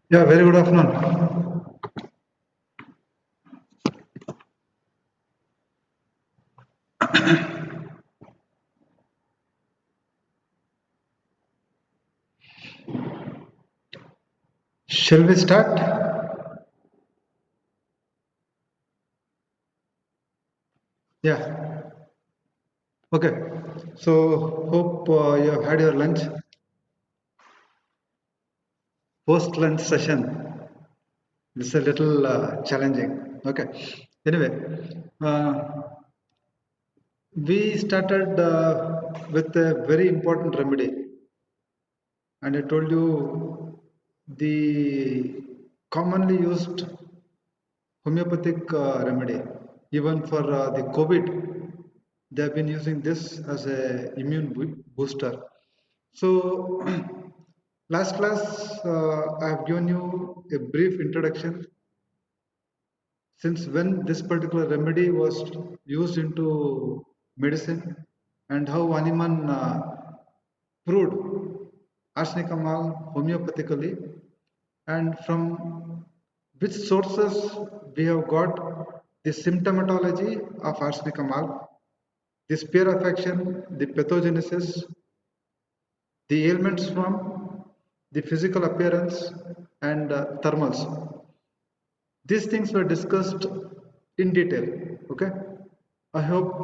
Yeah, very good afternoon. Shall we start? Yeah. Okay. So hope you have had your lunch. Post lunch session. This is a little challenging. Okay. Anyway, uh, we started with a very important remedy, and I told you the commonly used homeopathic remedy, even for the COVID, they have been using this as a immune booster. So last class, I have given you a brief introduction since when this particular remedy was used into medicine and how Hahnemann proved arsenic amal homeopathically, and from which sources we have got the symptomatology of arsenic amal, the sphere of action, the pathogenesis, the ailments from, the physical appearance, and thermals. These things were discussed in detail. Okay, I hope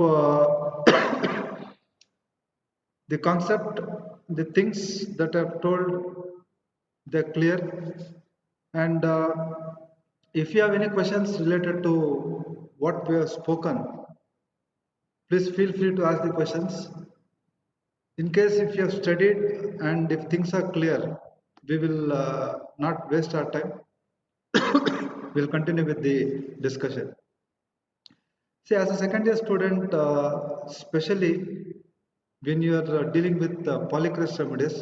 the concept, the things that I've told, they're clear. And if you have any questions related to what we have spoken, please feel free to ask the questions. In case if you have studied and if things are clear, we will not waste our time. We'll continue with the discussion. See, as a second year student, especially when you are dealing with polycrest remedies,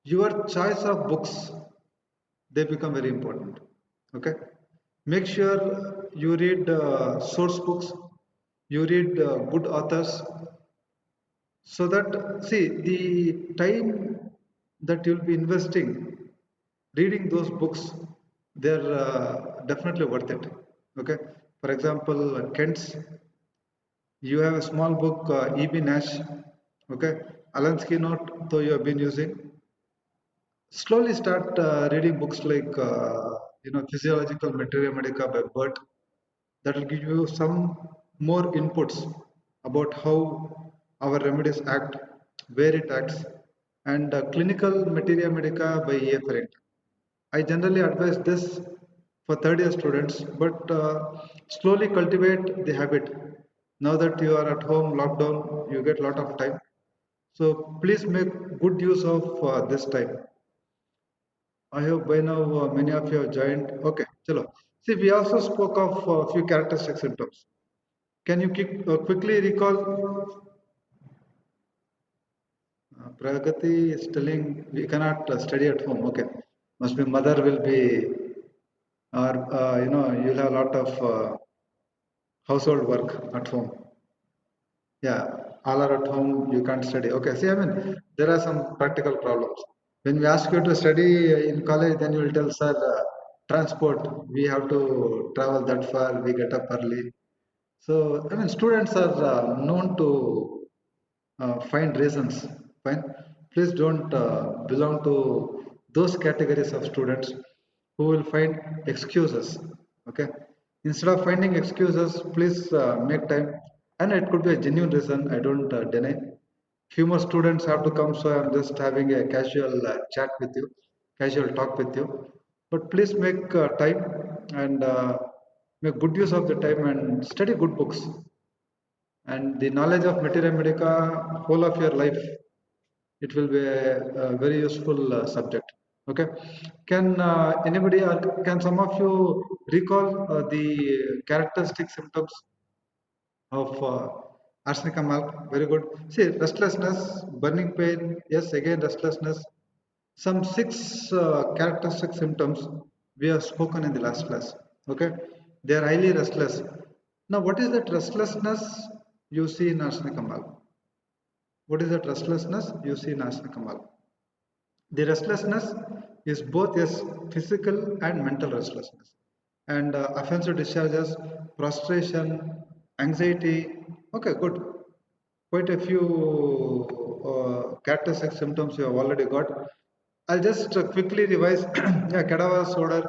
your choice of books, they become very important. Okay, make sure you read source books, you read good authors, so that see the time that you'll be investing reading those books, they're definitely worth it. Okay, for example, Kent's, you have a small book, EB Nash. Okay, Alansky note, though you have been using, slowly start reading books like Physiological Materia Medica by Burt. That will give you some more inputs about how our remedies act, where it acts, and Clinical Materia Medica by E.A. Ferrant. I generally advise this for third year students, but slowly cultivate the habit. Now that you are at home, lockdown, you get a lot of time. So please make good use of this time. I hope by now many of you have joined. Okay, chalo. See, we also spoke of a few characteristic symptoms. Can you quickly recall? Pragati is telling we cannot study at home. Okay, must be mother will be, or you'll have a lot of household work at home. Yeah, all are at home. You can't study. Okay, see, I mean there are some practical problems. When we ask you to study in college, then you will tell, sir, transport. We have to travel that far. We get up early. So, I mean, students are known to find reasons. Fine. Please don't belong to those categories of students who will find excuses. Okay. Instead of finding excuses, please make time. And it could be a genuine reason. I don't deny. Few more students have to come, so I'm just having a casual chat with you, casual talk with you. But please make time and make good use of the time and study good books, and the knowledge of materia medica whole of your life, it will be a very useful subject. Okay, can anybody or can some of you recall the characteristic symptoms of arsenic amal? Very good. See, restlessness, burning pain, yes, again restlessness. Some six characteristic symptoms we have spoken in the last class. Okay, they are highly restless. Now, what is that restlessness you see in arsenic amal? What is that restlessness you see in Ashna Kamal? The restlessness is both yes, physical and mental restlessness. And offensive discharges, frustration, anxiety. Okay, good. Quite a few characteristic symptoms you have already got. I'll just quickly revise. Yeah, cadaverous odor.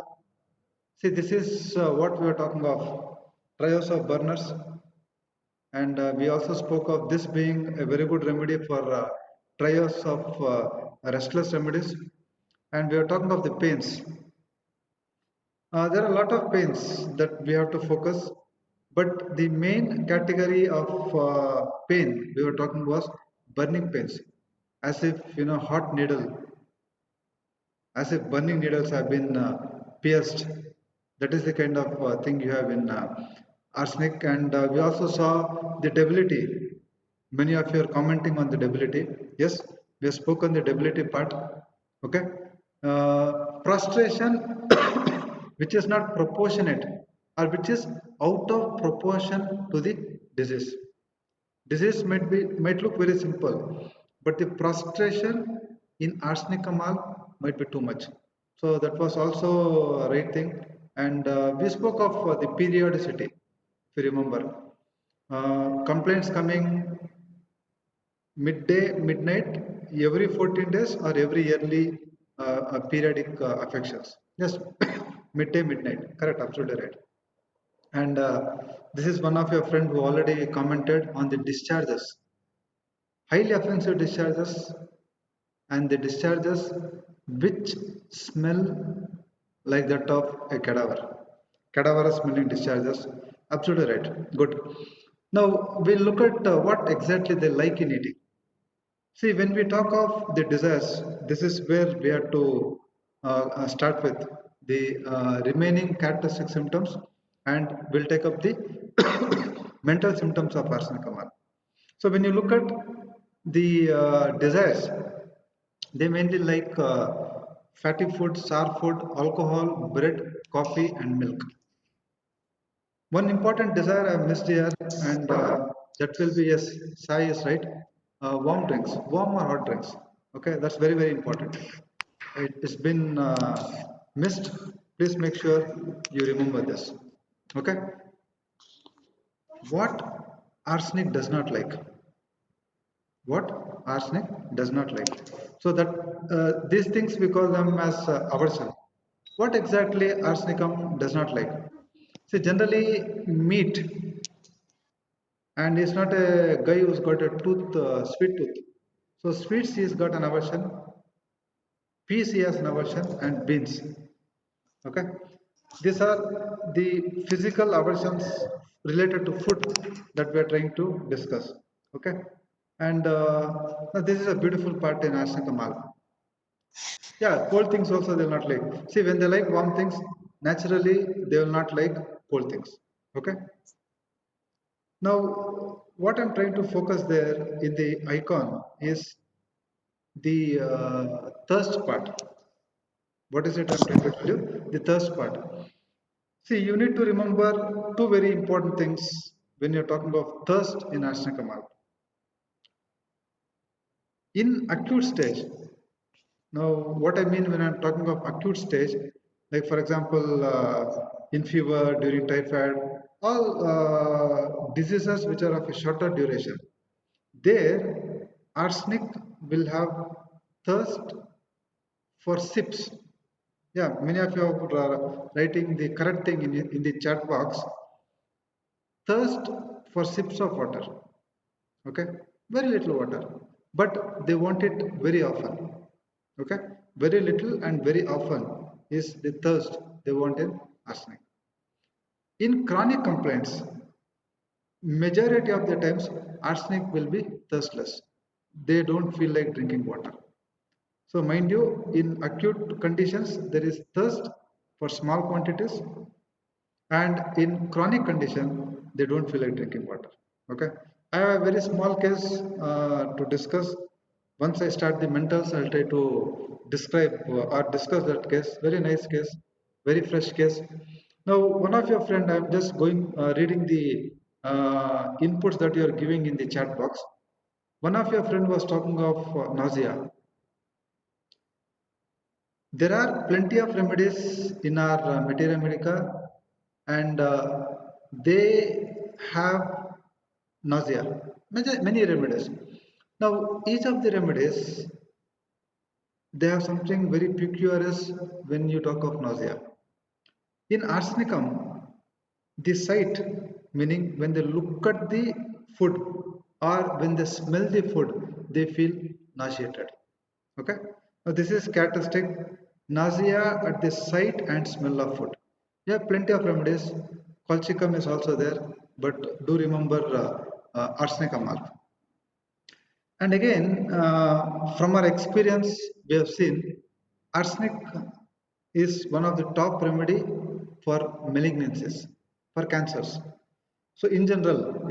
See, this is what we are talking of. Trios of burners, and we also spoke of this being a very good remedy for trios of restless remedies. And we are talking of the pains. There are a lot of pains that we have to focus, but the main category of pain we were talking was burning pains, as if hot needle, as if burning needles have been pierced. That is the kind of thing you have in arsenic. And we also saw the debility. Many of you are commenting on the debility. Yes, we have spoken the debility part. Okay. Prostration, which is not proportionate or which is out of proportion to the disease. Disease might look very simple, but the prostration in arsenic amal might be too much. So that was also a right thing. And we spoke of the periodicity, if you remember. Complaints coming midday, midnight, every 14 days or every yearly periodic affections. Yes, midday, midnight. Correct, absolutely right. And this is one of your friend who already commented on the discharges, highly offensive discharges, and the discharges which smell like that of a cadaver. Cadaver smelling discharges. Absolutely right. Good. Now we'll look at what exactly they like in eating. See, when we talk of the desires, this is where we have to start with the remaining characteristic symptoms, and we'll take up the mental symptoms of arsenic amal. So when you look at the desires, they mainly like fatty food, sour food, alcohol, bread, coffee, and milk. One important desire I missed here, and that will be yes, Sai is right. Warm drinks, warm or hot drinks. Okay, that's very very important. It's been missed. Please make sure you remember this. Okay, what arsenic does not like? What arsenic does not like? So that these things we call them as aversion. What exactly arsenicum does not like? See, generally meat, and he's not a guy who's got a tooth, sweet tooth. So sweets he's got an aversion, peas he has an aversion, and beans. Okay, these are the physical aversions related to food that we are trying to discuss. Okay, and now this is a beautiful part in Ashna Kamal. Yeah, cold things also they'll not like. See, when they like warm things, naturally they will not like cold things. Okay. Now, what I'm trying to focus there in the icon is the thirst part. What is it I'm trying to tell you? The thirst part. See, you need to remember two very important things when you're talking of thirst in Ashnakamal. In acute stage, now what I mean when I'm talking of acute stage, like for example, in fever, during typhoid, all diseases which are of a shorter duration, there arsenic will have thirst for sips. Yeah, many of you are writing the correct thing in the chat box. Thirst for sips of water. Okay, very little water, but they want it very often. Okay, very little and very often is the thirst they want in arsenic. In chronic complaints, majority of the times arsenic will be thirstless. They don't feel like drinking water. So mind you, in acute conditions, there is thirst for small quantities, and in chronic condition, they don't feel like drinking water. Okay. I have a very small case to discuss. Once I start the mentals, I'll try to describe or discuss that case. Very nice case, very fresh case. Now, one of your friend, I'm just going reading the inputs that you are giving in the chat box. One of your friend was talking of nausea. There are plenty of remedies in our Materia Medica, and they have nausea. Many remedies. Now, each of the remedies, they have something very peculiar when you talk of nausea. In arsenicum, the sight, meaning when they look at the food or when they smell the food, they feel nauseated. Okay. Now this is characteristic nausea at the sight and smell of food. You have plenty of remedies. Colchicum is also there, but do remember arsenicum alpha. And again, from our experience, we have seen arsenic is one of the top remedy for malignancies, for cancers. So in general,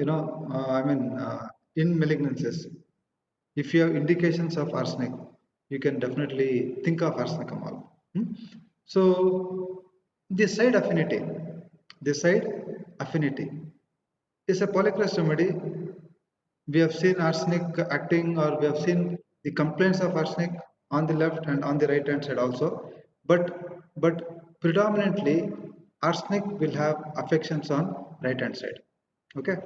in malignancies, if you have indications of arsenic, you can definitely think of arsenicamol. So the side affinity is a polycrest remedy. We have seen arsenic acting, or we have seen the complaints of arsenic on the left and on the right hand side also, but predominantly arsenic will have affections on right hand side. Okay,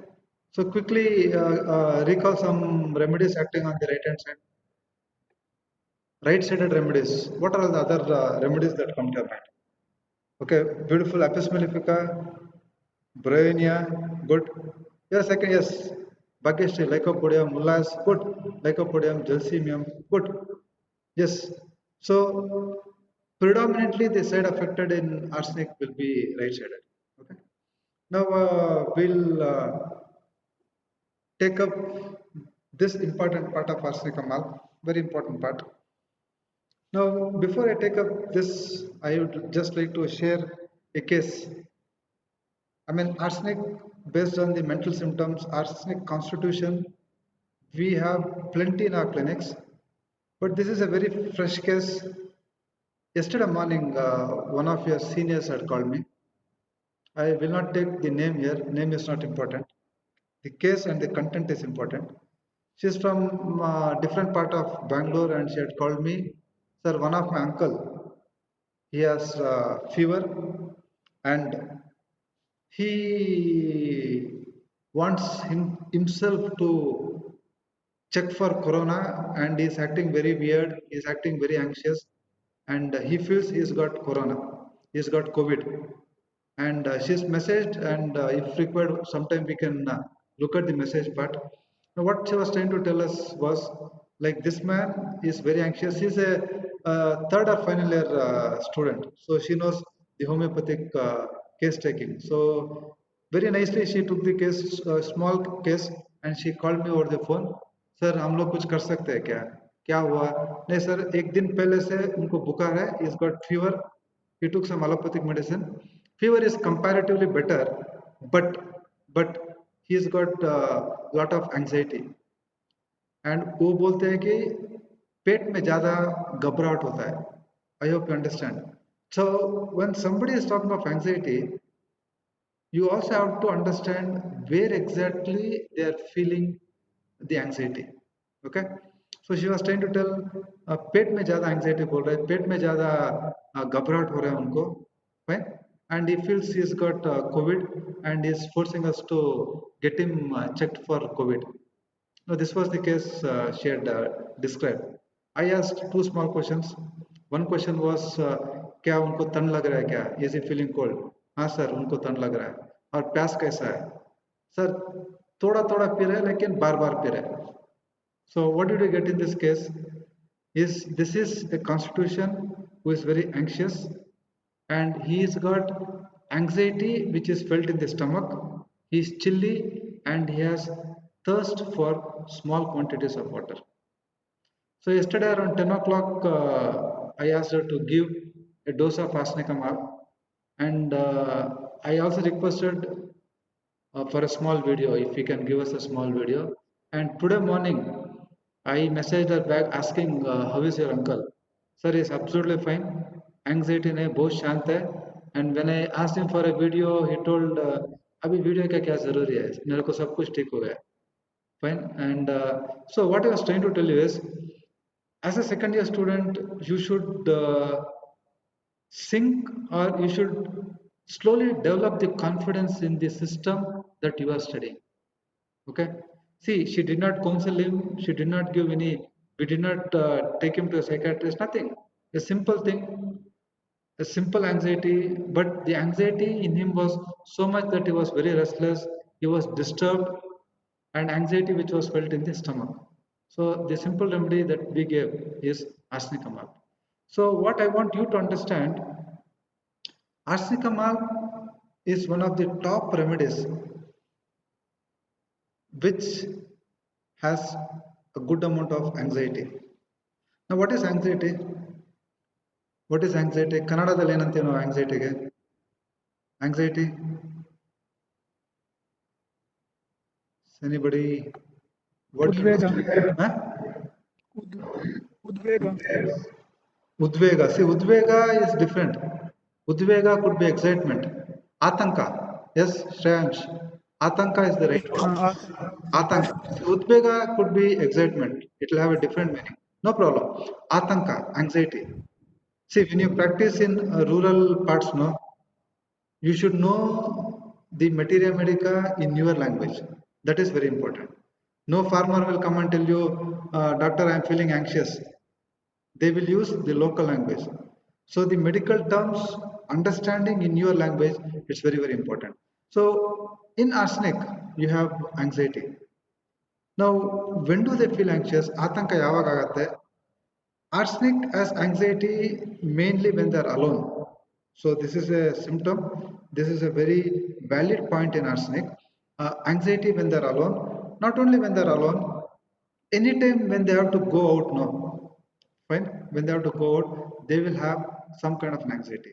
so quickly recall some remedies acting on the right hand side. Right sided remedies, what are the other remedies that come to your mind? Okay, beautiful. Apis mellifica, Bryonia, good. Yes, second, yes. Bacchus, Lycopodium, Mullas, good. Lycopodium, Gelsemium, good. Yes. So, predominantly the side affected in arsenic will be right-sided. Okay. Now, we'll take up this important part of arsenic amal, very important part. Now, before I take up this, I would just like to share a case. Arsenic, based on the mental symptoms, arsenic constitution, we have plenty in our clinics, but this is a very fresh case. Yesterday morning, one of your seniors had called me. I will not take the name here, name is not important. The case and the content is important. She is from different part of Bangalore and she had called me, sir, one of my uncle, he has fever and he wants himself to check for corona and is acting very weird, is acting very anxious, and he feels he's got corona, he's got COVID. And she's messaged, and if required, sometime we can look at the message part. Now, what she was trying to tell us was like this man is very anxious. He's a third or final year student, so she knows the homeopathic case taking. So very nicely she took the case, small case, and she called me over the phone. Sir हम लोग कुछ कर सकते हैं क्या? क्या हुआ? नहीं सर, एक दिन पहले से उनको बुखार है, he's got fever. He took some allopathic medicine. Fever is comparatively better, but he's got lot of anxiety. And वो बोलते हैं कि पेट में ज्यादा घबराहट होता है. I hope you understand. So when somebody is talking of anxiety, you also have to understand where exactly they are feeling the anxiety. Okay, so she was trying to tell पेट में ज्यादा anxiety बोल रहे हैं, पेट में ज्यादा घबराहट हो रहा है उनको, fine, and he feels he's got COVID and is forcing us to get him checked for COVID. Now this was the case she had described. I asked two small questions. One question was क्या उनको ठंड लग रहा है क्या? Is he feeling cold? हाँ sir उनको ठंड लग रहा है. और प्यास कैसा है? सर थोड़ा थोड़ा पी रहे हैं लेकिन बार बार पी रहे हैं. So what did we get in this case? Is this is a constitution who is very anxious and he's got anxiety which is felt in the stomach. He's chilly and he has thirst for small quantities of water. So yesterday around 10 o'clock, I asked her to give a dose of arsenicum, and I also requested for a small video, if he can give us a small video. And today morning, I messaged her back asking, how is your uncle? Sir is absolutely fine. Anxiety ne बहुत शांत है. And when I asked him for a video, he told, अभी video का क्या जरूरी है? मेरे को सब कुछ ठीक हो गया. Fine. And so what I was trying to tell you is, as a second year student, you should think, or you should slowly develop the confidence in the system that you are studying. Okay. See, she did not counsel him. She did not give any. We did not take him to a psychiatrist. Nothing. A simple thing, a simple anxiety. But the anxiety in him was so much that he was very restless. He was disturbed, and anxiety which was felt in the stomach. So the simple remedy that we gave is arsenic. So what I want you to understand, arsenic is one of the top remedies which has a good amount of anxiety. Now, what is anxiety? What is anxiety? ಕನ್ನಡದಲ್ಲಿ ಏನಂತೀವಿ ನಾವು anxietyಗೆ? Anxiety? Anybody? What? ಉದ್ವೇಗ Huh? ಉದ್ವೇಗ Udvega. See, Udvega is different. Udvega could be excitement. Atanka. Yes, Shreyansh. Atanka is the right word. ಆತಂಕ Atanka. Udvega could be excitement. It will have a different meaning. No problem. Atanka, anxiety. See, when you practice in rural parts, no, you should know the materia medica in your language. That is very important. No farmer will come and tell you, doctor, I am feeling anxious. They will use the local language. So the medical terms, understanding in your language, it's very, very important. So in arsenic, you have anxiety. Now, when do they feel anxious? Atanka yavagagate. Arsenic has anxiety mainly when they're alone. So this is a symptom. This is a very valid point in arsenic. Anxiety when they're alone. Not only when they're alone, anytime when they have to go out, no. Fine. When they have to go out, they will have some kind of an anxiety.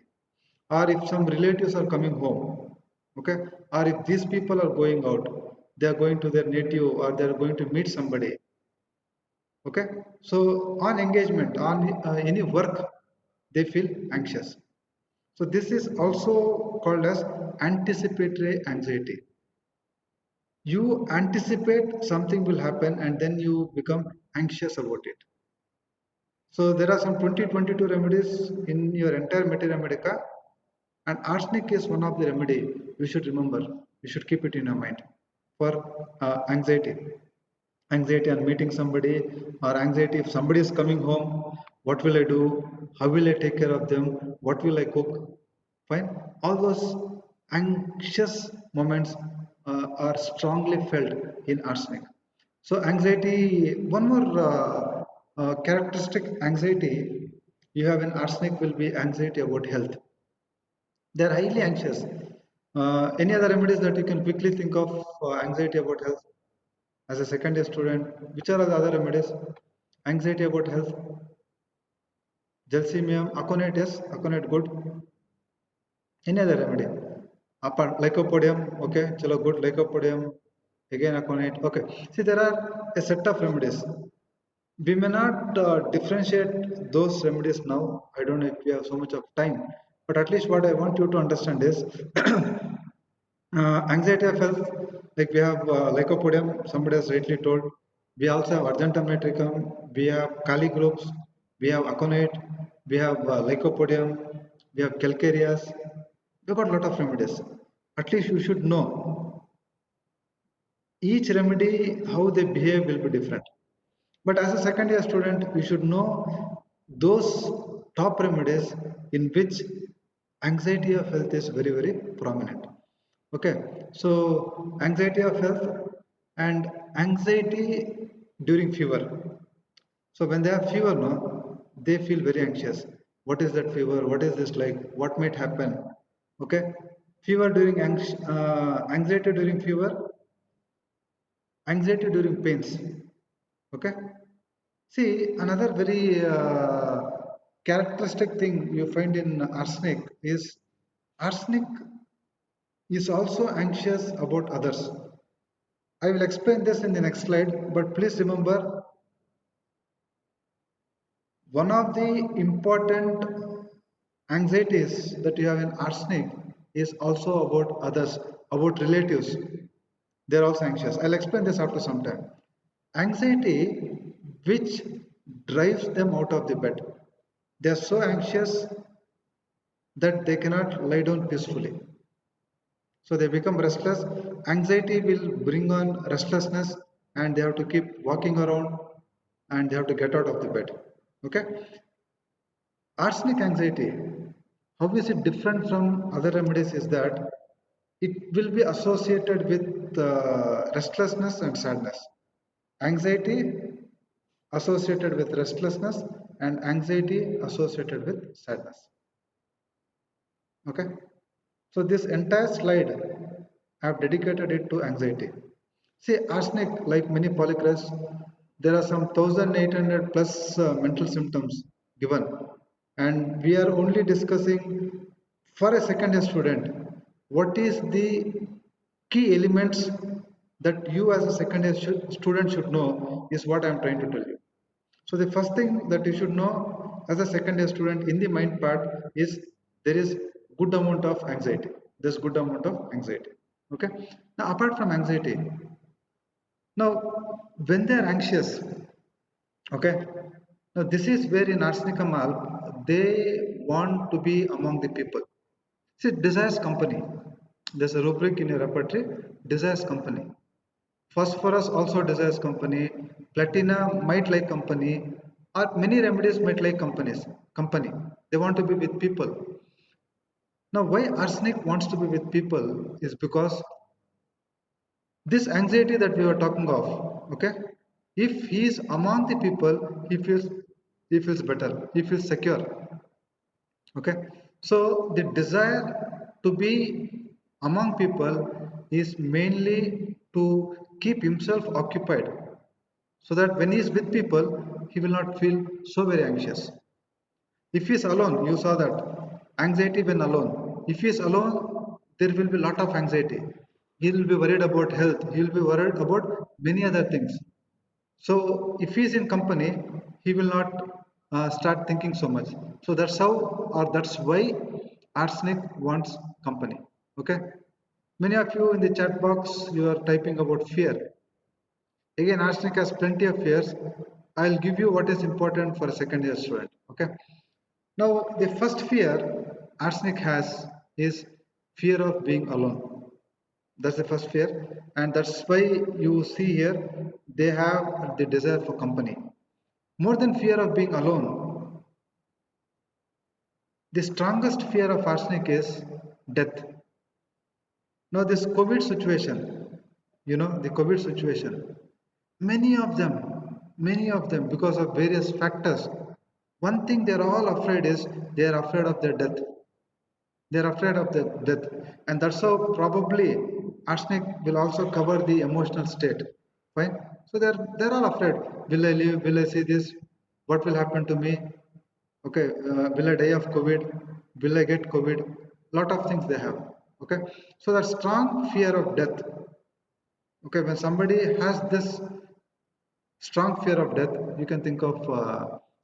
Or if some relatives are coming home, okay, or if these people are going out, they are going to their native or they are going to meet somebody, okay. So on engagement, on any work, they feel anxious. So this is also called as anticipatory anxiety. You anticipate something will happen and then you become anxious about it. So there are some 2022 remedies in your entire materia medica, and arsenic is one of the remedy. We should remember, we should keep it in our mind for anxiety. Anxiety on meeting somebody, or anxiety if somebody is coming home, what will I do, how will I take care of them, what will I cook. Fine. All those anxious moments are strongly felt in arsenic. So anxiety, one more characteristic anxiety you have in arsenic will be anxiety about health. They're highly anxious. Any other remedies that you can quickly think of for anxiety about health? As a second year student, which are the other remedies? Anxiety about health. Gelsemium, Aconite, yes, Aconite good. Any other remedy? Apart Lycopodium, okay, chalo good, Lycopodium, again Aconite, okay. See, there are a set of remedies. We may not differentiate those remedies now. I don't know if we have so much of time, but at least what I want you to understand is anxiety of health, like we have Lycopodium, somebody has rightly told. We also have Argentum nitricum, we have Kali groups, we have Aconite, we have Lycopodium, we have Calcareous. We've got a lot of remedies. At least you should know each remedy, how they behave will be different. But as a second year student, you should know those top remedies in which anxiety of health is very, very prominent. Okay, so anxiety of health and anxiety during fever. So when they have fever, no, they feel very anxious. What is that fever? What is this like? What might happen? Okay, fever during anxiety during fever, anxiety during pains. Okay, see, another very characteristic thing you find in arsenic is arsenic is also anxious about others. I will explain this in the next slide, but please remember one of the important anxieties that you have in arsenic is also about others, about relatives. They're also anxious. I'll explain this after some time. Anxiety, which drives them out of the bed. They're so anxious that they cannot lie down peacefully. So they become restless. Anxiety will bring on restlessness and they have to keep walking around and they have to get out of the bed. Okay? Arsenic anxiety, how is it different from other remedies is that it will be associated with restlessness and sadness. Anxiety associated with restlessness and anxiety associated with sadness. Okay? So this entire slide I have dedicated it to anxiety. See, arsenic, like many polycrest, there are some 1800 plus mental symptoms given, and we are only discussing for a second year student what is the key elements that you as a second year student should know is what I am trying to tell you. So the first thing that you should know as a second year student in the mind part is there is good amount of anxiety. There's good amount of anxiety. Okay. Now apart from anxiety, now when they are anxious, okay. Now this is where in arsenic amal they want to be among the people. See, desires company. There's a rubric in your repertory, desires company. Phosphorus also desires company. Platina might like company, or many remedies might like company. They want to be with people. Now, why arsenic wants to be with people is because this anxiety that we were talking of, okay? If he is among the people, he feels better. He feels secure. Okay. So the desire to be among people is mainly to keep himself occupied so that when he is with people, he will not feel so very anxious. If he is alone, you saw that anxiety when alone. If he is alone, there will be a lot of anxiety. He will be worried about health. He will be worried about many other things. So if he is in company, he will not start thinking so much. So that's how, or that's why arsenic wants company. Okay. Many of you in the chat box, you are typing about fear. Again, arsenic has plenty of fears. I'll give you what is important for a second year student. Okay. Now, the first fear arsenic has is fear of being alone. That's the first fear, and that's why you see here they have the desire for company. More than fear of being alone, the strongest fear of arsenic is death. Now, this COVID situation, the COVID situation, many of them, because of various factors, one thing they're all afraid is they are afraid of their death. They're afraid of the death, and that's how probably arsenic will also cover the emotional state. Fine. So they're all afraid. Will I live? Will I see this? What will happen to me? Okay. Will I die of COVID? Will I get COVID? Lot of things they have. Okay. So that strong fear of death. Okay. When somebody has this strong fear of death, you can think of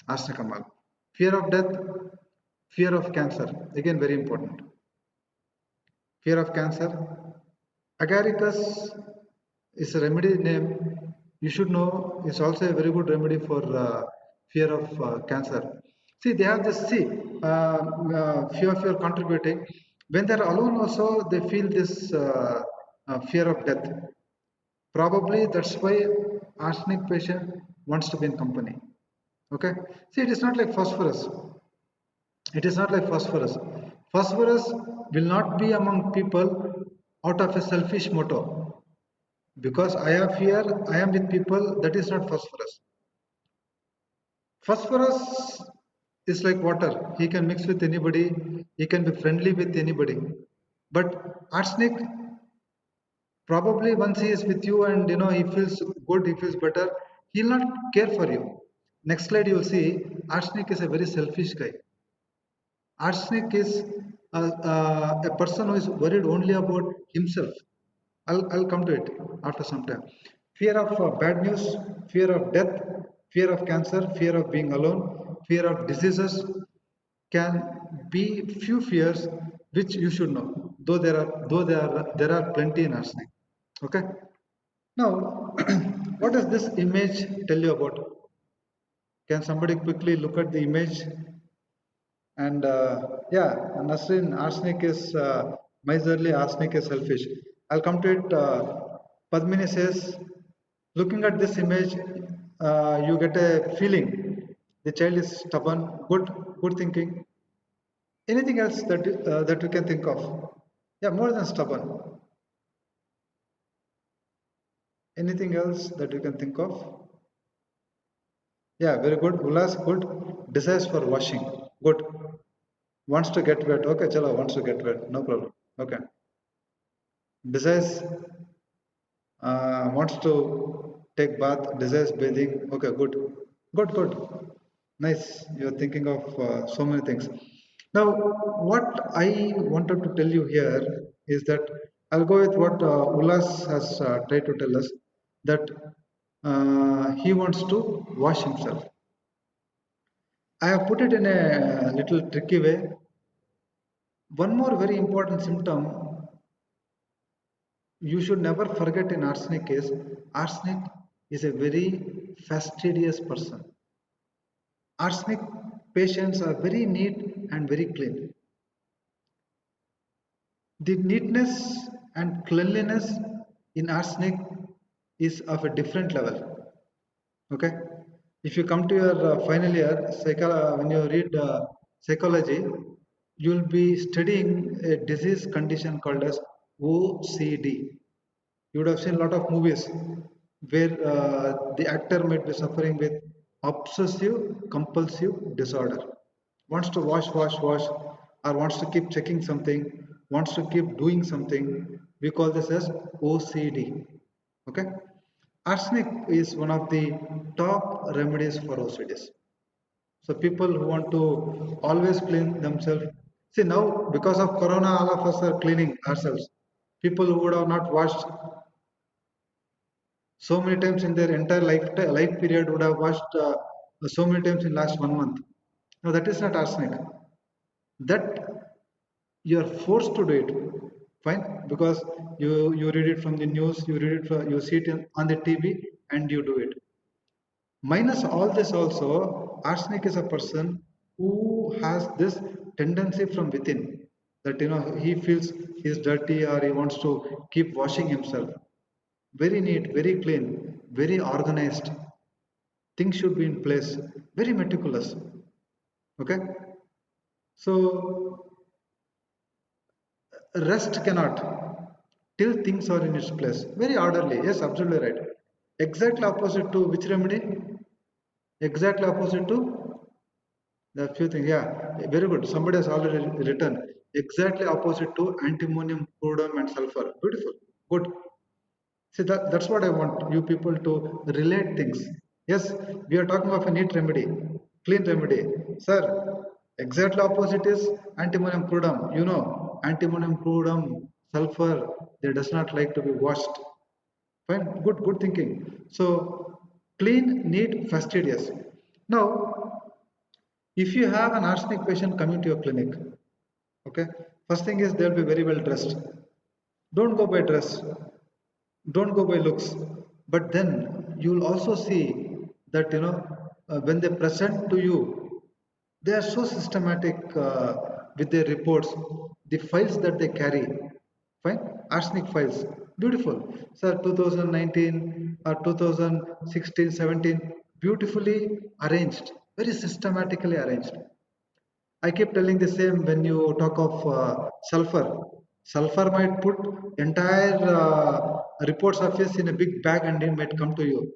arsenic amal. Fear of death, fear of cancer. Again, very important. Fear of cancer. Agaricus is a remedy name. You should know it's also a very good remedy for fear of cancer. See, they have this, fear contributing. When they're alone also, they feel this fear of death. Probably that's why arsenic patient wants to be in company. Okay. See, it is not like phosphorus. It is not like phosphorus. Phosphorus will not be among people out of a selfish motto. Because I have fear, I am with people, that is not phosphorus. Phosphorus is like water. He can mix with anybody, he can be friendly with anybody. But arsenic, probably once he is with you and he feels good, he feels better, he'll not care for you. Next slide you'll see arsenic is a very selfish guy. Arsenic is a person who is worried only about himself. I'll come to it after some time. Fear of bad news, fear of death, fear of cancer, fear of being alone, fear of diseases can be few fears which you should know. Though there are plenty in arsenic. Okay. Now, what does this image tell you about? Can somebody quickly look at the image? And yeah, Nasrin, arsenic is miserly, arsenic is selfish. I'll come to it. Padmini says, looking at this image, you get a feeling the child is stubborn, good thinking. Anything else that you can think of? Yeah, more than stubborn. Anything else that you can think of? Yeah, very good. Ulas, good. Desires for washing. Good. Wants to get wet. Okay, chalo, wants to get wet. No problem. Okay. Desires wants to take bath. Desires bathing. Okay, good. Good. Nice. You're thinking of so many things. Now, what I wanted to tell you here is that I'll go with what Ulas has tried to tell us, that he wants to wash himself. I have put it in a little tricky way. One more very important symptom you should never forget in arsenic is arsenic is a very fastidious person. Arsenic patients are very neat and very clean. The neatness and cleanliness in arsenic is of a different level. Okay, if you come to your final year when you read psychology, you'll be studying a disease condition called as OCD. You would have seen a lot of movies where the actor might be suffering with obsessive compulsive disorder, wants to wash, or wants to keep checking something, wants to keep doing something. We call this as OCD. Okay, arsenic is one of the top remedies for OCDs. So people who want to always clean themselves. See, now because of corona, all of us are cleaning ourselves. People who would have not washed so many times in their entire life period would have washed so many times in last 1 month. Now that is not arsenic. That you are forced to do it. Fine, because you read it from the news, you read it you see it on the TV, and you do it. Minus all this also, arsenic is a person who has this tendency from within, that he feels he's dirty or he wants to keep washing himself. Very neat, very clean, very organized. Things should be in place, very meticulous. Okay? So rest cannot till things are in its place. Very orderly. Yes, absolutely right. Exactly opposite to which remedy? Exactly opposite to the few things. Yeah, very good. Somebody has already written exactly opposite to antimonium, chloride, and sulfur. Beautiful. Good. See, that's what I want you people to relate things. Yes, we are talking of a neat remedy, clean remedy. Sir, exactly opposite is antimonium prudum. Antimonium prudum, sulfur, they does not like to be washed. Fine, good thinking. So, clean, neat, fastidious. Now, if you have an arsenic patient coming to your clinic, okay, first thing is they'll be very well dressed. Don't go by dress, don't go by looks, but then you'll also see that when they present to you, they are so systematic with their reports, the files that they carry. Fine, arsenic files, beautiful. Sir, 2019 or 2016, 17, beautifully arranged, very systematically arranged. I keep telling the same when you talk of sulfur. Sulfur might put entire reports of his in a big bag and he might come to you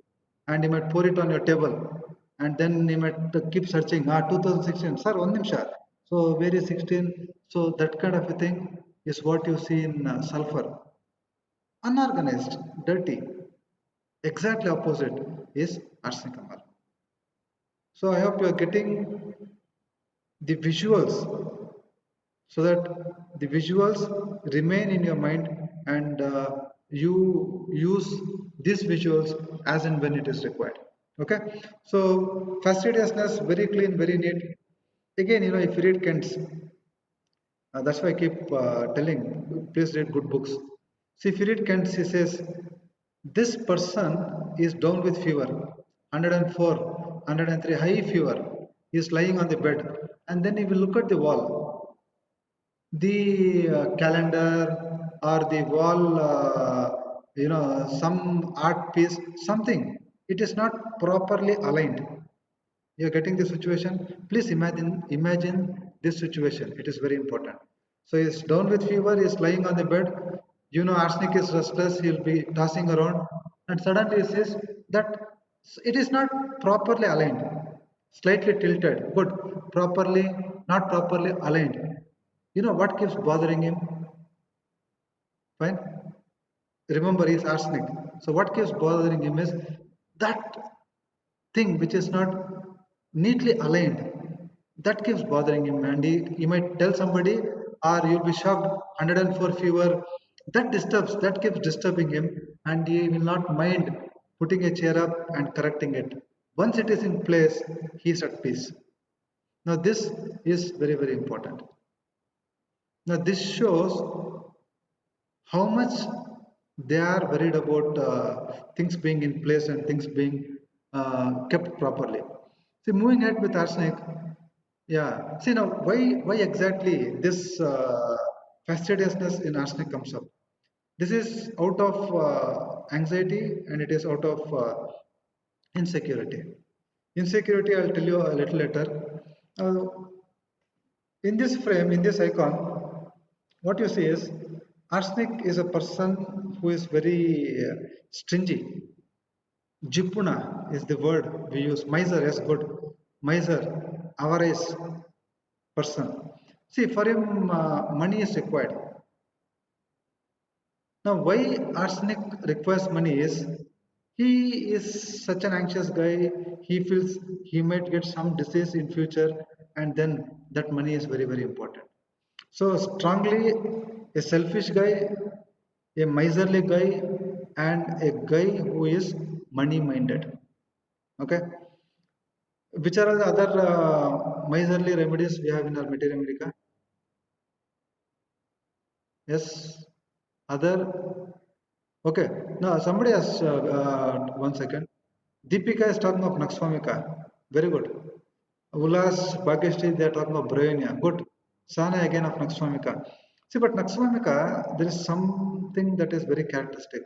and he might pour it on your table and then he might keep searching. 2016, sir, one nimsha. So where is 16? So that kind of a thing is what you see in sulfur. Unorganized, dirty. Exactly opposite is arsenic amar. So I hope you are getting the visuals so that the visuals remain in your mind and you use these visuals as and when it is required. Okay, so fastidiousness, very clean, very neat. Again, if you read Kent's, that's why I keep telling, please read good books. See, if you read Kent's, he says This person is down with fever, 104, 103, high fever. He is lying on the bed, and then he will look at the wall, the calendar or the wall, some art piece, something. It is not properly aligned. You're getting the situation. Please imagine this situation. It is very important. So he's down with fever, he's lying on the bed. Arsenic is restless, he'll be tossing around, and suddenly he says that it is not properly aligned, slightly tilted. Good, properly, not properly aligned. What keeps bothering him? Fine. Remember, he's arsenic. So what keeps bothering him is that thing which is not neatly aligned. That keeps bothering him, and he might tell somebody, or you'll be shocked, 104 fever. That keeps disturbing him, and he will not mind putting a chair up and correcting it. Once it is in place, he is at peace. Now, this is very, very important. Now, this shows how much they are worried about things being in place and things being kept properly. See, moving ahead with arsenic, yeah. See now, why exactly this fastidiousness in arsenic comes up? This is out of anxiety, and it is out of insecurity. Insecurity, I'll tell you a little later. Uh, in this frame, in this icon, what you see is arsenic is a person who is very stingy. Jipuna is the word we use. Miser, yes, good. Miser, avarice person. See, for him, money is required. Now, why arsenic requires money is he is such an anxious guy. He feels he might get some disease in future, and then that money is very, very important. So strongly a selfish guy, a miserly guy, and a guy who is money minded. Okay. Which are the other miserly remedies we have in our Materia Medica? Yes. Other. Okay. Now somebody has 1 second. Deepika is talking of Naxwamika. Very good. Ulas, Bhageshri, they are talking of Bryonia. Good. Sana again of Naxwamika. See, but Naxwamika, there is something that is very characteristic.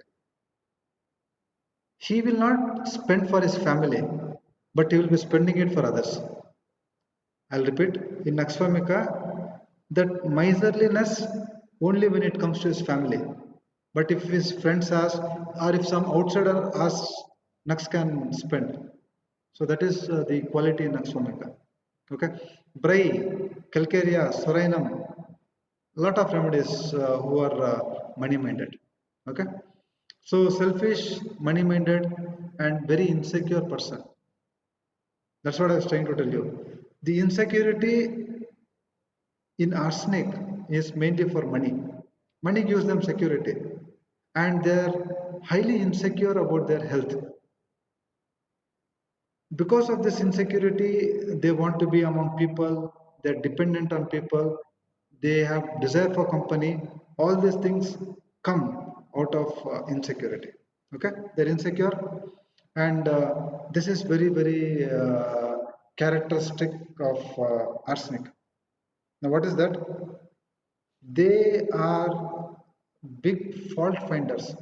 He will not spend for his family, but he will be spending it for others. I'll repeat, in Naxwamika, that miserliness only when it comes to his family. But if his friends ask, or if some outsider asks, Nax can spend. So that is the quality in Naxwamika. Okay. Brai, Calcarea, Sorainum, lot of remedies who are money minded. Okay. So selfish, money minded, and very insecure person. That's what I was trying to tell you. The insecurity in arsenic is mainly for money. Money gives them security, and they're highly insecure about their health. Because of this insecurity, they want to be among people, they're dependent on people, they have desire for company. All these things come out of insecurity. Okay, they're insecure, and this is very, very characteristic of arsenic. Now, what is that? They are big fault finders.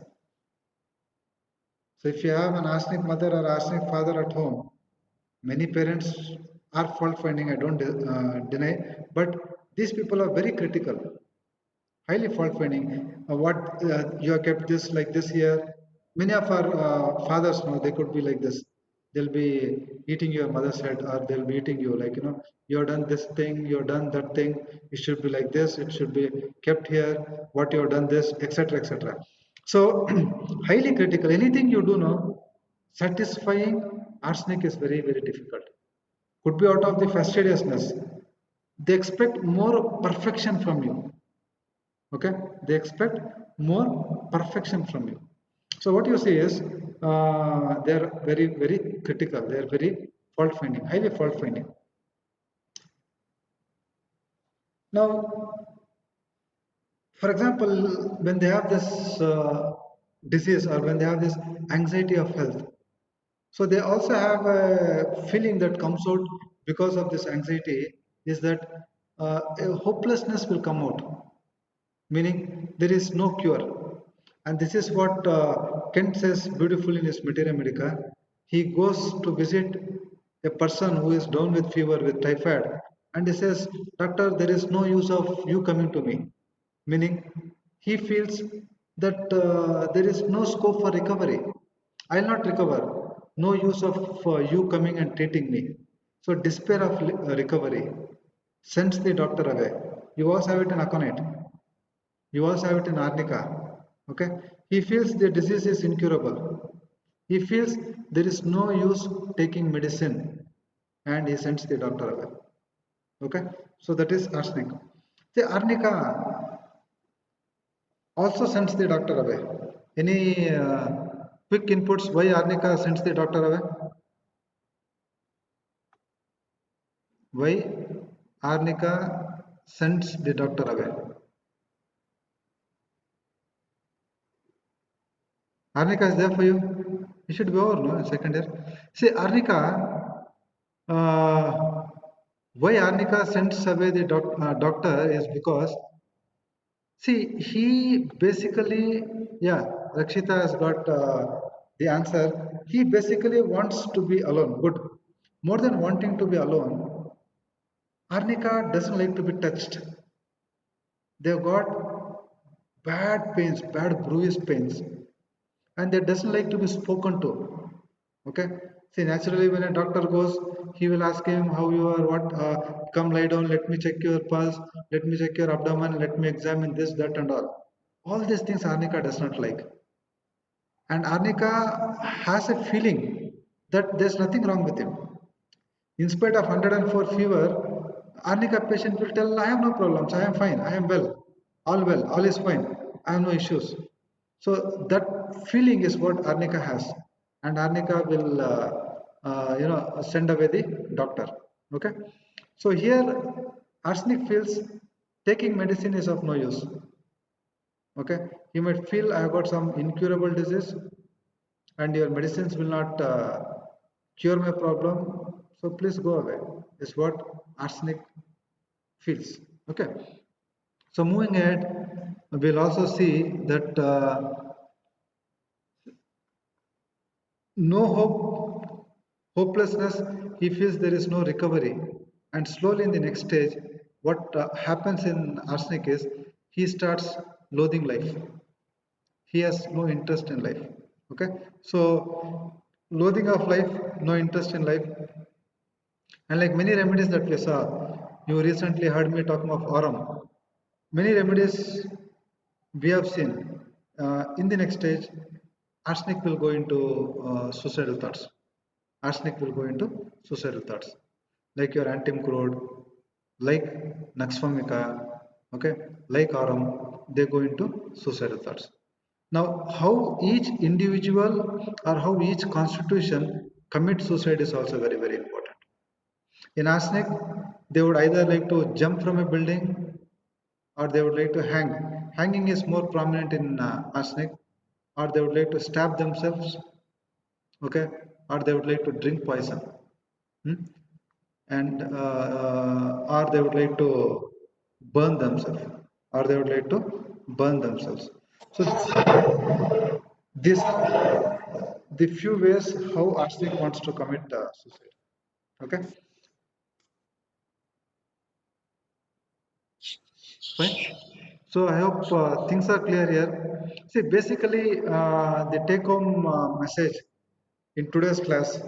So, if you have an arsenic mother or arsenic father at home, many parents are fault finding, I don't deny, but these people are very critical, highly fault finding. What you have kept this like this here. Many of our fathers know they could be like this. They'll be eating your mother's head, or they'll be eating you like, you've done this thing, you've done that thing. It should be like this. It should be kept here. What you've done this, etc., etc. So highly critical. Anything you do now, satisfying arsenic is very, very difficult. Could be out of the fastidiousness. They expect more perfection from you. Okay, they expect more perfection from you. So what you see is they're very, very critical, they're very fault finding, highly fault finding. Now, for example, when they have this disease or when they have this anxiety of health. So they also have a feeling that comes out because of this anxiety is that a hopelessness will come out, meaning there is no cure. And this is what Kent says beautifully in his Materia Medica. He goes to visit a person who is down with fever with typhoid, and he says, "Doctor, there is no use of you coming to me." Meaning, he feels that there is no scope for recovery. I'll not recover. No use of you coming and treating me. So, despair of recovery sends the doctor away. You also have it in aconite. You also have it in arnica. Okay. He feels the disease is incurable. He feels there is no use taking medicine and he sends the doctor away. Okay. So that is arsenic. The arnica also sends the doctor away. Any quick inputs why arnica sends the doctor away? Why arnica sends the doctor away? Arnica is there for you. You should go over, no, in second year. See, Arnica, uh, why Arnica sends away the doctor is because, see, he basically, yeah, Rakshita has got the answer. He basically wants to be alone. Good. More than wanting to be alone, Arnica doesn't like to be touched. They've got bad pains, bad bruised pains, and they doesn't like to be spoken to. Okay. See, naturally, when a doctor goes, he will ask him how you are, what, come lie down, let me check your pulse, let me check your abdomen, let me examine this, that, and all these things Arnica does not like. And Arnica has a feeling that there's nothing wrong with him. In spite of 104 fever, Arnica patient will tell, I have no problems, I am fine, I am well, all is fine, I have no issues. So that feeling is what Arnica has, and Arnica will, send away the doctor. Okay, so here arsenic feels taking medicine is of no use. Okay, you might feel I have got some incurable disease, and your medicines will not cure my problem. So please go away. Is what arsenic feels. Okay. So moving ahead, we'll also see that no hope, hopelessness, he feels there is no recovery. And slowly in the next stage, what happens in arsenic is he starts loathing life. He has no interest in life. Okay, so loathing of life, no interest in life, and like many remedies that we saw, you recently heard me talking of Aurum. Many remedies we have seen. In the next stage, arsenic will go into suicidal thoughts. Arsenic will go into suicidal thoughts, like your antimcrode, like Naxvomica, okay, like Aurum, they go into suicidal thoughts. Now, how each individual or how each constitution commits suicide is also very, very important. In arsenic, they would either like to jump from a building or they would like to hang. Hanging is more prominent in arsenic, or they would like to stab themselves, okay, or they would like to drink poison, hmm? And or they would like to burn themselves, or they would like to burn themselves. So this the few ways how arsenic wants to commit suicide. Okay, fine. So I hope things are clear here. See, basically, the take-home message in today's class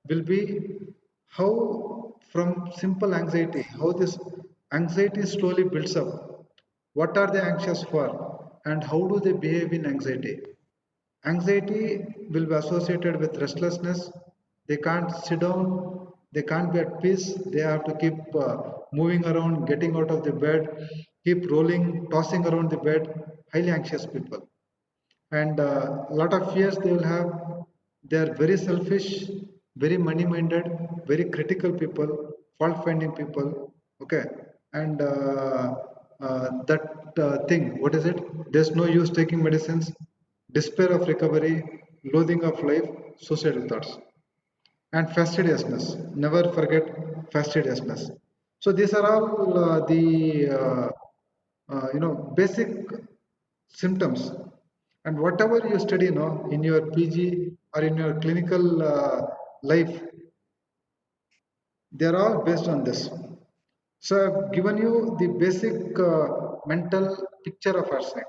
will be how from simple anxiety, how this anxiety slowly builds up. What are they anxious for, and how do they behave in anxiety? Anxiety will be associated with restlessness. They can't sit down, they can't be at peace, they have to keep moving around, getting out of the bed, keep rolling, tossing around the bed. Highly anxious people. And a lot of fears they will have. They are very selfish, very money minded, very critical people, fault finding people. Okay. And that thing, what is it? There's no use taking medicines. despair of recovery, loathing of life, suicidal thoughts, and fastidiousness. Never forget fastidiousness. So these are all the basic symptoms. And whatever you study now in your PG or in your clinical life, they are all based on this. So I've given you the basic mental picture of arsenic.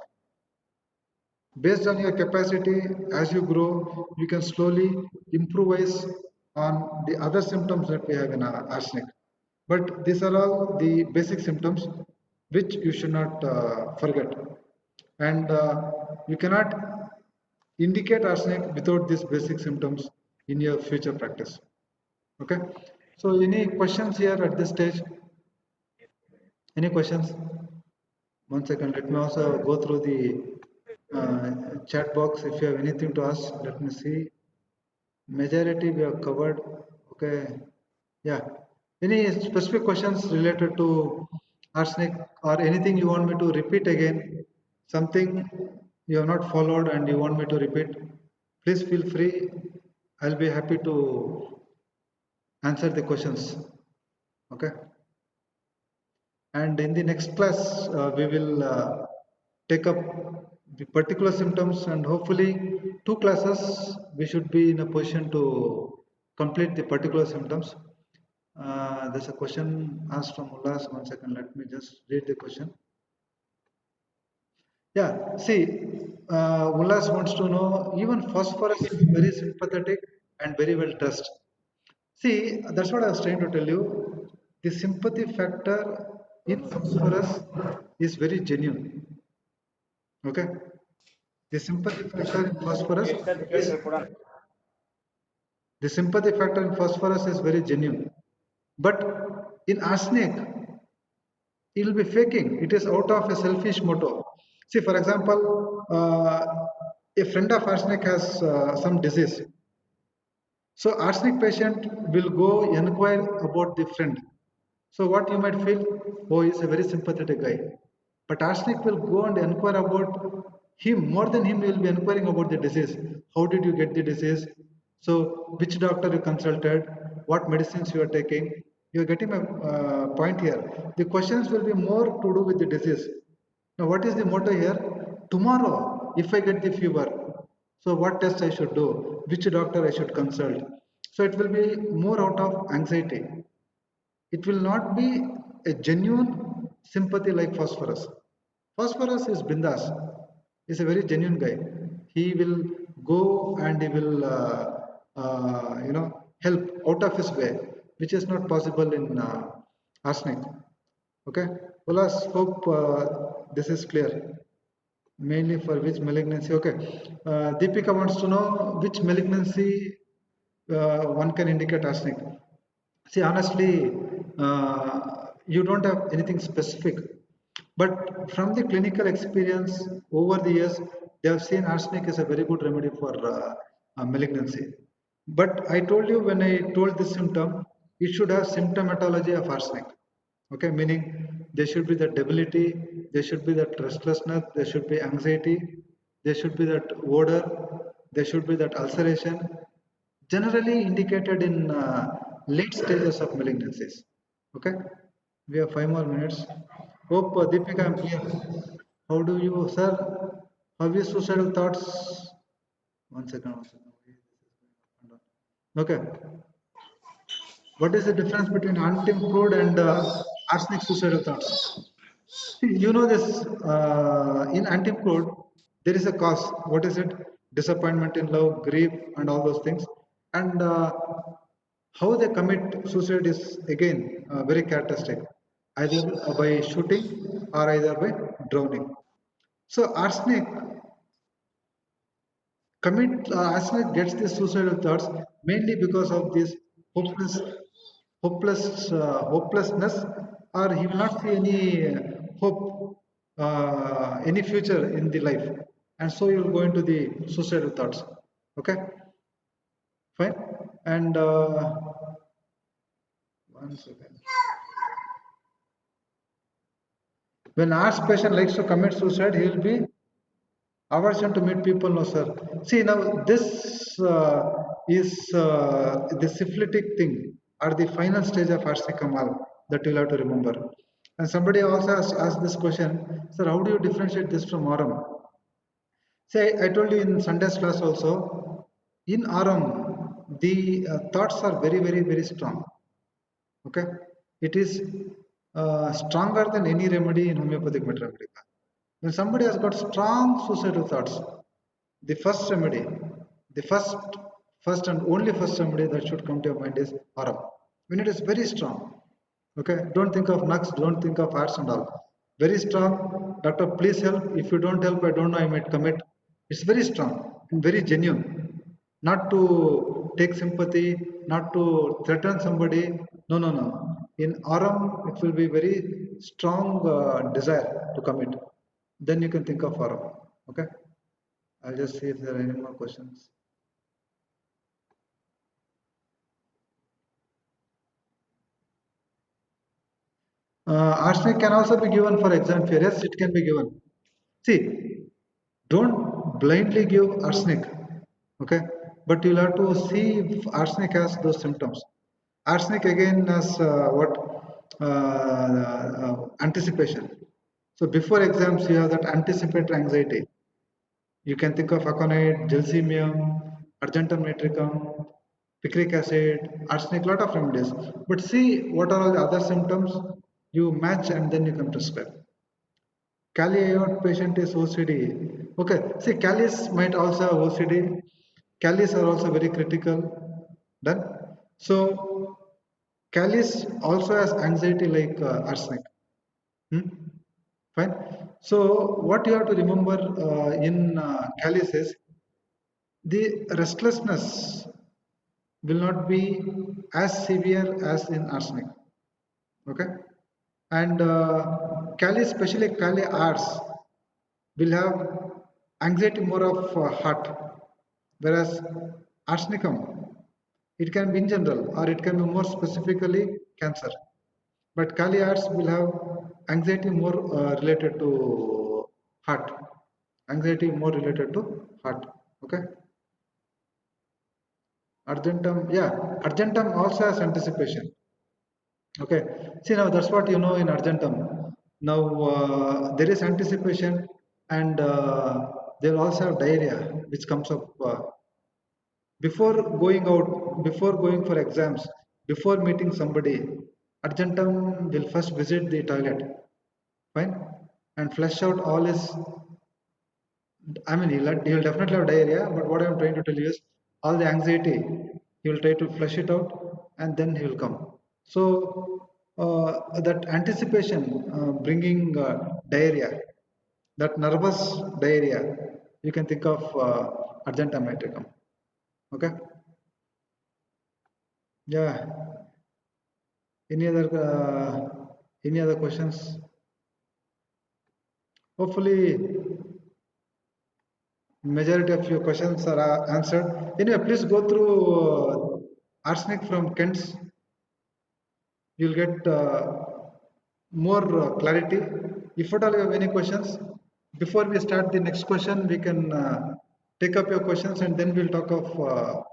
Based on your capacity, as you grow, you can slowly improvise on the other symptoms that we have in arsenic. But these are all the basic symptoms which you should not forget. And you cannot indicate arsenic without these basic symptoms in your future practice. Okay. So any questions here at this stage? Any questions? One second, let me also go through the chat box. If you have anything to ask, let me see. Majority we have covered. Okay. Yeah. Any specific questions related to arsenic or anything you want me to repeat again? Something you have not followed and you want me to repeat? Please feel free. I'll be happy to answer the questions. Okay. And in the next class, we will take up the particular symptoms, and hopefully 2 classes we should be in a position to complete the particular symptoms. There's a question asked from Ullas. One second, let me just read the question. Yeah, see, Ullas wants to know, even phosphorus is very sympathetic and very well dressed. See, that's what I was trying to tell you. The sympathy factor in phosphorus is very genuine. Okay? The sympathy factor in phosphorus is the sympathy factor in phosphorus is very genuine. But in arsenic, it will be faking. It is out of a selfish motive. See, for example, a friend of arsenic has some disease. So arsenic patient will go inquire about the friend. So what you might feel, oh, he's a very sympathetic guy. But arsenic will go and inquire about him. More than him, he will be inquiring about the disease. How did you get the disease? So which doctor you consulted? What medicines you are taking? You are getting a point here. The questions will be more to do with the disease. Now, what is the motto here? Tomorrow, if I get the fever, so what test I should do? Which doctor I should consult? So it will be more out of anxiety. It will not be a genuine sympathy like phosphorus. Phosphorus is bindas. He's a very genuine guy. He will go and he will, help out of his way, which is not possible in arsenic. Okay. Ulas, hope this is clear. Mainly for which malignancy? Okay. Deepika wants to know which malignancy one can indicate arsenic. See, honestly, you don't have anything specific, but from the clinical experience over the years, they have seen arsenic is a very good remedy for malignancy. But I told you when I told this symptom, it should have symptomatology of arsenic. Okay, meaning there should be that debility, there should be that restlessness, there should be anxiety, there should be that odor, there should be that ulceration, generally indicated in late stages of malignancies. Okay, we have 5 more minutes. Hope Deepika, I'm clear. How do you, sir? Have you suicidal thoughts? One second, one second. Okay. What is the difference between anti-improved and arsenic suicidal thoughts? See, you know this, in anti-improved, there is a cause. What is it? Disappointment in love, grief, and all those things. And how they commit suicide is again very characteristic, either by shooting or either by drowning. So arsenic gets these suicidal thoughts mainly because of this hopeless, hopelessness, or he will not see any hope, any future in the life, and so you will go into the suicidal thoughts. Okay, fine. And one second. When Ars patient likes to commit suicide, he will be Aversion to meet people, no, sir. See, now this is the syphilitic thing or the final stage of arsenic Kamal that you'll have to remember. And somebody also asked this question, sir, how do you differentiate this from Aram? Say, I told you in Sunday's class also, in Aram, the thoughts are very, very, very strong. Okay, it is stronger than any remedy in homeopathic remedy. When somebody has got strong suicidal thoughts, the first remedy, the first and only first remedy that should come to your mind is Aram. When it is very strong, okay, don't think of Nux, don't think of arts and all. Very strong, doctor, please help. If you don't help, I don't know, I might commit. It's very strong and very genuine. Not to take sympathy, not to threaten somebody. No, no, no. In Aram, it will be very strong desire to commit. Then you can think of Aram. Okay. I'll just see if there are any more questions. Arsenic can also be given for exam fear. Yes, it can be given. See, don't blindly give arsenic, okay? But you'll have to see if arsenic has those symptoms. Arsenic again has anticipation. So before exams, you have that anticipatory anxiety. You can think of aconite, gelsemium, argentum nitricum, picric acid, arsenic, lot of remedies. But see what are all the other symptoms, you match and then you can prescribe. Kali iod patient is OCD. Okay, see, Kalis might also have OCD. Kalis are also very critical. Done. So, Kalis also has anxiety like arsenic. Hmm? Fine. So, what you have to remember in Kalis is the restlessness will not be as severe as in arsenic. Okay. And Kali, especially Kali arts, will have anxiety more of heart, whereas arsenicum, it can be in general or it can be more specifically cancer. But Kali arts will have anxiety more related to heart, anxiety more related to heart. Okay. Argentum, yeah, Argentum also has anticipation. Okay, see now that's what you know in Argentum. Now there is anticipation and they'll also have diarrhea which comes up before going out, before going for exams, before meeting somebody. Argentum will first visit the toilet, fine, and flush out all his. I mean, he'll definitely have diarrhea, but what I'm trying to tell you is all the anxiety, he will try to flush it out and then he will come. So, that anticipation bringing diarrhea, that nervous diarrhea, you can think of argentum nitricum. Okay? Yeah. Any other questions? Hopefully, majority of your questions are answered. Anyway, please go through arsenic from Kent's. You'll get more clarity. If at all you have any questions, before we start the next question, we can take up your questions and then we'll talk of